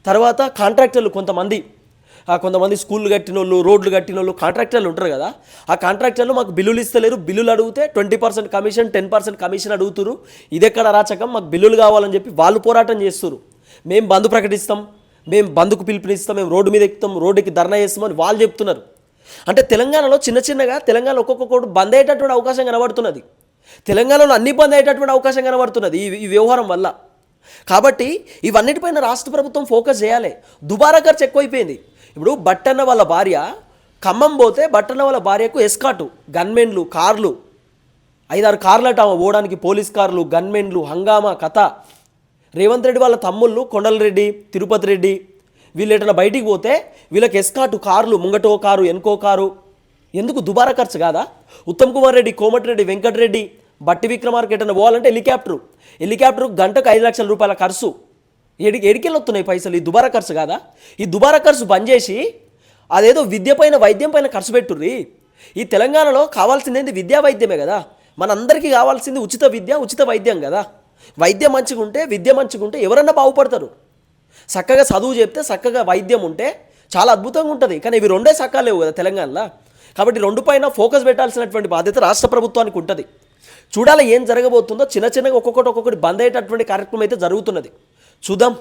తర్వాత కాంట్రాక్టర్లు కొంతమంది స్కూళ్ళు కట్టిన వాళ్ళు, రోడ్లు కట్టిన వాళ్ళు, కాంట్రాక్టర్లు ఉంటారు కదా. ఆ కాంట్రాక్టర్లు మాకు బిల్లులు ఇస్తలేరు, బిల్లులు అడిగితే 20% కమిషన్, 10% కమిషన్ అడుగుతురు. ఇది ఎక్కడ అరాచకం, మాకు బిల్లులు కావాలని చెప్పి వాళ్ళు పోరాటం చేస్తున్నారు. మేము బంద్ ప్రకటిస్తాం, మేము బంద్కు పిలుపునిస్తాం, మేము రోడ్డు మీద ఎక్కుతాం, రోడ్డుకి ధర్నా చేస్తామని వాళ్ళు చెప్తున్నారు. అంటే తెలంగాణలో చిన్నగా తెలంగాణ ఒక్కొక్కటి బంద్ అయ్యేటటువంటి అవకాశం కనబడుతున్నది. తెలంగాణలో అన్ని బంద్ అయ్యేటటువంటి అవకాశం కనబడుతున్నది ఈ వ్యవహారం వల్ల. కాబట్టి ఇవన్నిటిపైన రాష్ట్ర ప్రభుత్వం ఫోకస్ చేయాలి. దుబారా ఖర్చు ఎక్కువైపోయింది. ఇప్పుడు బట్టన్న వాళ్ళ భార్య ఖమ్మం పోతే బట్టన్న వాళ్ళ భార్యకు ఎస్కాటు, గన్మెన్లు, కార్లు, 5-6 కార్లు అట పోవడానికి, పోలీస్ కార్లు, గన్మెన్లు, హంగామా కథ. రేవంత్ రెడ్డి వాళ్ళ తమ్ముళ్ళు కొండలరెడ్డి, తిరుపతి రెడ్డి వీళ్ళు ఎటన్నా బయటికి పోతే వీళ్ళకి ఎస్కాటు కార్లు, ముంగటో కారు, వెనుకో కారు. ఎందుకు? దుబారా ఖర్చు కాదా? ఉత్తమ్ కుమార్ రెడ్డి, కోమటిరెడ్డి వెంకటరెడ్డి, బట్టి విక్రమార్క ఎటన్నా పోవాలంటే హెలికాప్టరు గంటకు 5 లక్షల రూపాయల ఖర్చు. ఎడికెళ్ళి వస్తున్నాయి పైసలు? ఈ దుబారా ఖర్చు కాదా? ఈ దుబారా ఖర్చు బంద్ చేసి అదేదో విద్య పైన, వైద్యం పైన ఖర్చు పెట్టుర్రి. ఈ తెలంగాణలో కావాల్సింది ఏంది? విద్యా వైద్యమే కదా. మనందరికీ కావాల్సింది ఉచిత విద్య, ఉచిత వైద్యం కదా. వైద్యం మంచిగా ఉంటే, విద్య మంచిగా ఉంటే ఎవరన్నా బాగుపడతారు. చక్కగా చదువు చెప్తే, చక్కగా వైద్యం ఉంటే చాలా అద్భుతంగా ఉంటుంది. కానీ ఇవి రెండే చక్కగా లేవు కదా తెలంగాణలో. కాబట్టి రెండు పైన ఫోకస్ పెట్టాల్సినటువంటి బాధ్యత రాష్ట్ర ప్రభుత్వానికి ఉంటుంది. చూడాలి ఏం జరగబోతుందో. చిన్నగా ఒక్కొక్కటి బంద్ అయ్యేటటువంటి కార్యక్రమం అయితే జరుగుతున్నది. చూద్దాం.